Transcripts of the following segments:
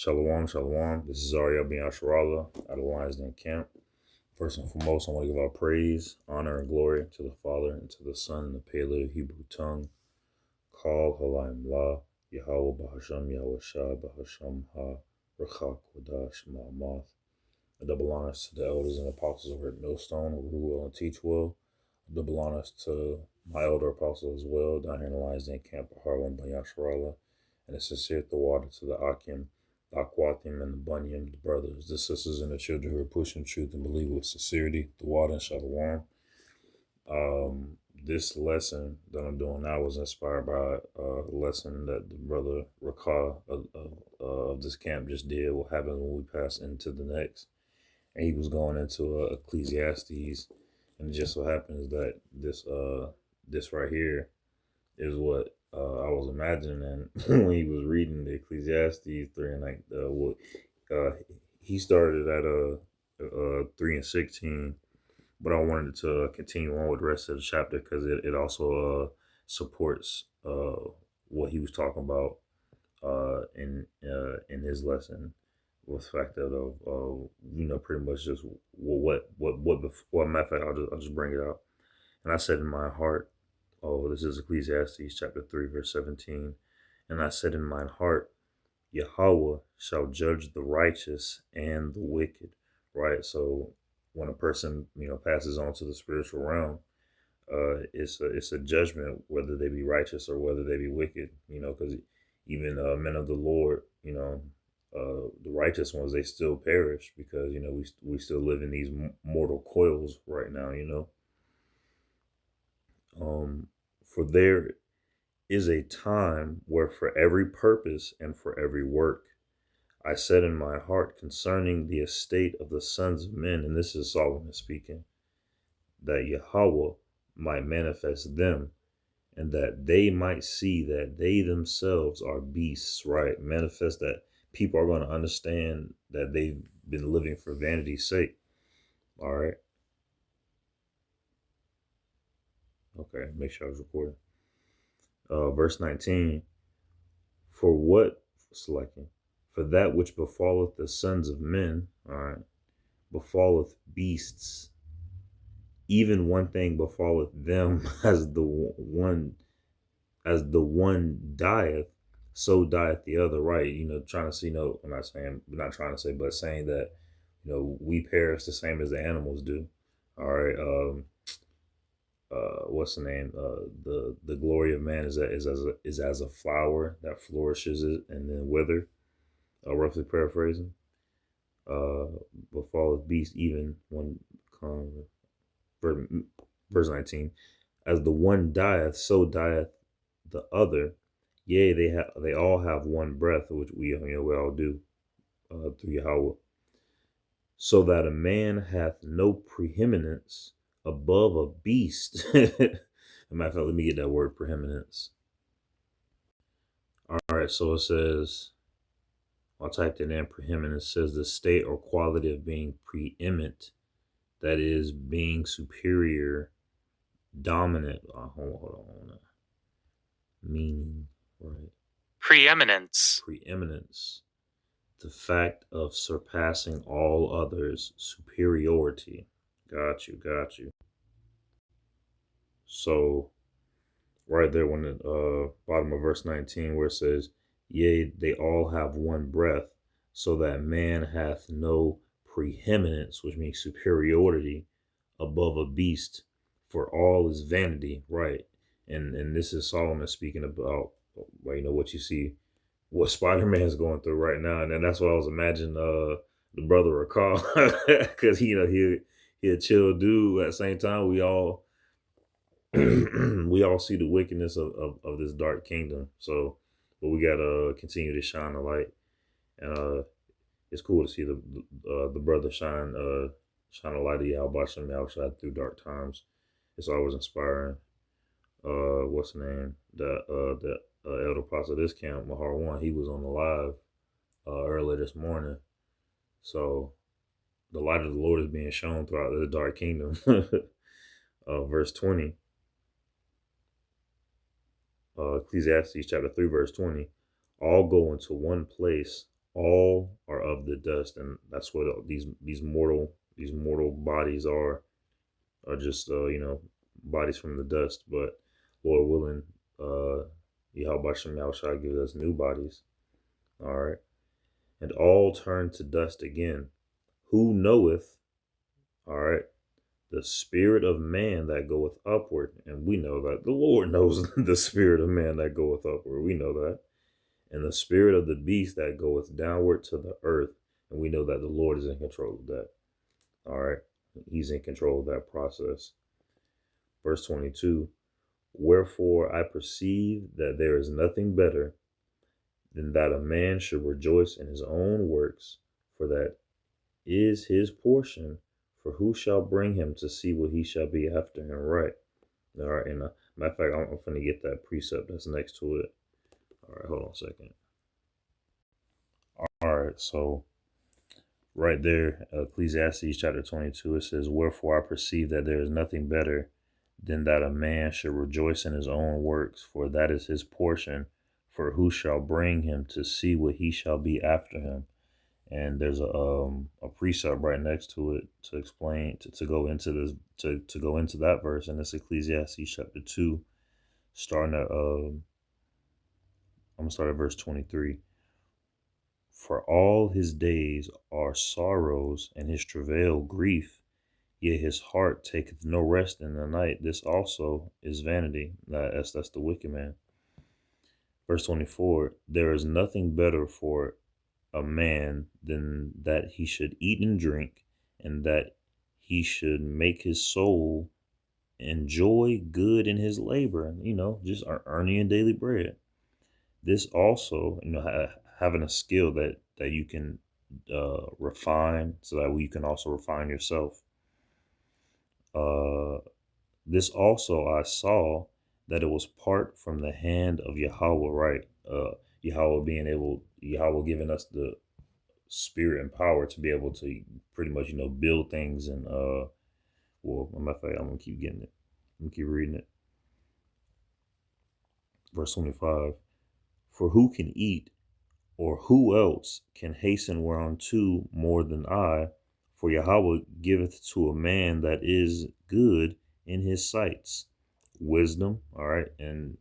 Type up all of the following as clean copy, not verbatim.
Shalom, shalom. This is Ariel bin Asherallah out of Lions Den Camp. First and foremost, I want to give our praise, honor, and glory to the Father, and to the Son, in the Paleo Hebrew tongue. Kal Halayim La, Yahweh Bahasham, Yahweh Shah, Bahasham Ha, Rachak Wadash, Ma'amath. A double honors to the elders and apostles over at Millstone, who rule well and teach well. A double honors to my elder apostle as well, down here in the Lions Den Camp of Harlem, bin Yasharallah. And a sincere water to the Akim, the Akwatim, and the Bunyam, the brothers, the sisters, and the children who are pushing truth and believe with sincerity, the water and Shalom. This lesson that I'm doing now was inspired by a lesson that the brother Rakah of this camp just did, what happened when we passed into the next. And he was going into Ecclesiastes, and it just so happens that this right here is what I was imagining when he was reading the Ecclesiastes 3 and he started at 3 and 16, but I wanted to continue on with the rest of the chapter because it also supports what he was talking about in his lesson, with the fact that pretty much just what matter of fact, I'll just bring it out. And I said in my heart, this is Ecclesiastes chapter 3, verse 17. And I said in mine heart, Yahweh shall judge the righteous and the wicked. Right? So when a person, passes on to the spiritual realm, it's a judgment whether they be righteous or whether they be wicked. Because even men of the Lord, the righteous ones, they still perish because we still live in these mortal coils right now. For there is a time where for every purpose and for every work. I said in my heart concerning the estate of the sons of men, and this is Solomon speaking, that Yahweh might manifest them, and that they might see that they themselves are beasts, right? Manifest that people are going to understand that they've been living for vanity's sake. All right. Okay, make sure I was recording. Verse 19, for that which befalleth the sons of men, all right, befalleth beasts, even one thing befalleth them as the one dieth, so dieth the other, right? Trying to see, I'm not trying to say, but saying that, we perish the same as the animals do. All right. What's the name? The glory of man is as a flower that flourishes it and then wither. Roughly paraphrasing. Befalleth beast even when verse 19, as the one dieth, so dieth the other. Yea, they all have one breath, which we all do through Yahweh. So that a man hath no preeminence above a beast. As a matter of fact, let me get that word, preeminence. All right, so it says, I typed it in, preeminence says the state or quality of being preeminent, that is, being superior, dominant. Hold on. Meaning, right? Preeminence. The fact of surpassing all others, superiority. Got you. So, right there, when the bottom of verse 19, where it says, yea, they all have one breath, so that man hath no preeminence, which means superiority, above a beast, for all is vanity, right? And this is Solomon speaking about, what you see, what Spider-Man's going through right now. And then that's what I was imagining the brother recall, because he a chill dude. At the same time, we all we all see the wickedness of this dark kingdom. So, but we gotta continue to shine the light. And it's cool to see the brother shine a light of Yahweh Shem Yahushua through dark times. It's always inspiring. What's the name? The elder pastor of this camp, Mahar One, he was on the live earlier this morning. So the light of the Lord is being shown throughout the dark kingdom. Verse 20. Ecclesiastes chapter 3, verse 20. All go into one place, All are of the dust, and that's what these mortal bodies are just bodies from the dust. But Lord willing, Yahweh Shem Yahushua gives us new bodies. All right, and all turn to dust again. Who knoweth? All right, the spirit of man that goeth upward, and we know that the Lord knows the spirit of man that goeth upward. We know that, and the spirit of the beast that goeth downward to the earth, and we know that the Lord is in control of that. All right, He's in control of that process. Verse 22. Wherefore I perceive that there is nothing better than that a man should rejoice in his own works, for that is his portion. For who shall bring him to see what he shall be after him? Right. All right. And matter of fact, I'm going to get that precept that's next to it. All right. Hold on a second. All right. So right there, Ecclesiastes chapter 22, it says, wherefore I perceive that there is nothing better than that a man should rejoice in his own works, for that is his portion. For who shall bring him to see what he shall be after him? And there's a precept right next to it to explain to go into this to go into that verse, and it's Ecclesiastes chapter 2, starting at I'm gonna start at verse 23. For all his days are sorrows, and his travail grief, yet his heart taketh no rest in the night. This also is vanity. That's the wicked man. Verse 24. There is nothing better for a man than that he should eat and drink, and that he should make his soul enjoy good in his labor, just earning daily bread. This also, having a skill that you can refine, so that you can also refine yourself. This also I saw that it was part from the hand of Yahweh, right? Yahweh giving us the spirit and power to be able to pretty much, build things. And well, matter of fact, I'm gonna keep getting it. I'm gonna keep reading it. Verse 25. For who can eat, or who else can hasten whereunto more than I? For Yahweh giveth to a man that is good in his sights wisdom. All right. And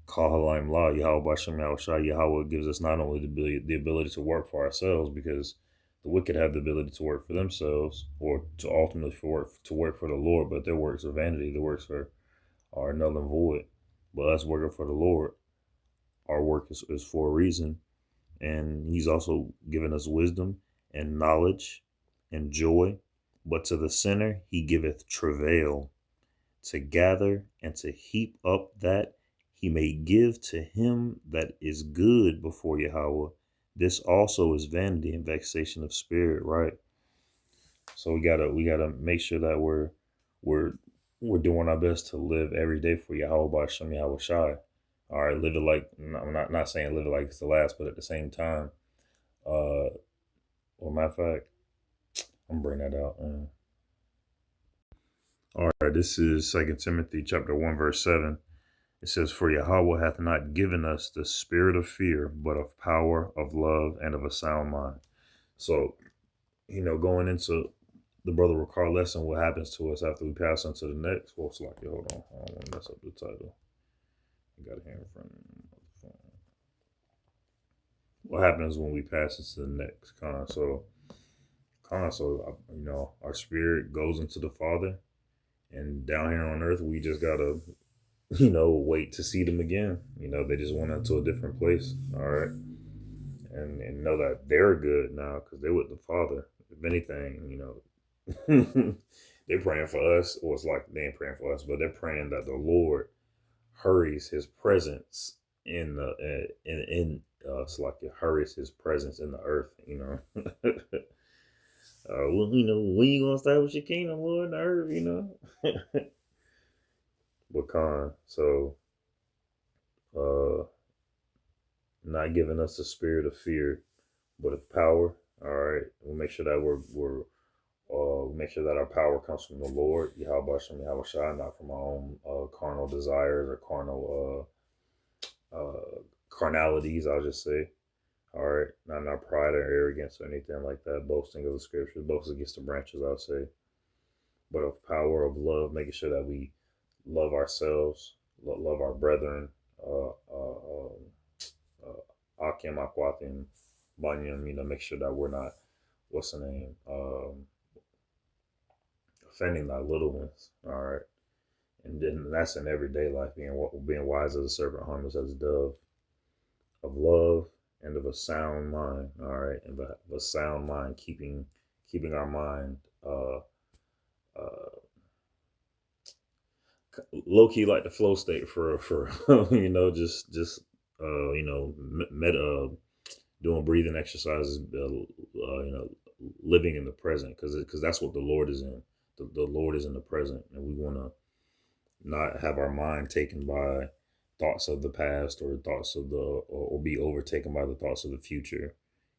Kahalim La, Yahweh Bashem Yahushua, Yahweh gives us not only the ability to work for ourselves, because the wicked have the ability to work for themselves, or to ultimately work for the Lord, but their works are vanity. Their works are null and void. But us working for the Lord, our work is for a reason. And he's also given us wisdom and knowledge and joy. But to the sinner he giveth travail, to gather and to heap up that he may give to him that is good before Yahweh. This also is vanity and vexation of spirit, right? So we gotta make sure that we're doing our best to live every day for Yahweh by Shem Yahweh Shai. All right, live it like, I'm not saying live it like it's the last, but at the same time, well, matter of fact, I'm bringing that out. All right, this is 2 Timothy chapter 1 verse 7. It says, for Yahweh hath not given us the spirit of fear, but of power, of love, and of a sound mind. So, going into the Brother Ricard lesson, what happens to us after we pass on to the next. Well, it's like, hold on. I don't want to mess up the title. I got it here in front of me. What happens when we pass into the next our spirit goes into the Father, and down here on earth, we just gotta, wait to see them again. They just went into a different place. All right. And know that they're good now because they're with the Father. If anything, they're praying for us, or it's like they ain't praying for us, but they're praying that the Lord hurries His presence in the it's like it hurries His presence in the earth. Well, when you gonna establish your kingdom, Lord, in the earth, But so not giving us the spirit of fear, but of power. All right, we'll make sure that make sure that our power comes from the Lord, Yahweh Hashem, Yahweh Shai, not from our own carnal desires or carnal carnalities. I'll just say. All right, not pride or arrogance or anything like that. Boasting of the scriptures, boasting against the branches, I'll say, but of power, of love, making sure that we love ourselves, love our brethren, uh, uh, um, Akim, Akwathim, Banyam, make sure that we're not, what's the name, offending thy little ones. All right. And then that's in everyday life, being wise as a serpent, harmless as a dove, of love and of a sound mind. All right. And of a sound mind, keeping our mind uh, low key like the flow state for just doing breathing exercises, living in the present, because that's what the Lord is in. The Lord is in the present, and we want to not have our mind taken by thoughts of the past or thoughts of or be overtaken by the thoughts of the future.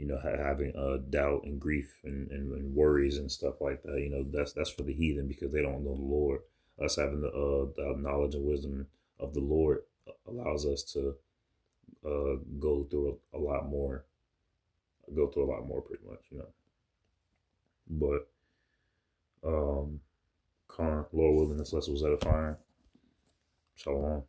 Having doubt and grief and worries and stuff like that. That's for the heathen because they don't know the Lord. Us having the knowledge and wisdom of the Lord allows us to go through a lot more. Go through a lot more, pretty much. But Lord willing, this lesson was edifying. Shalom.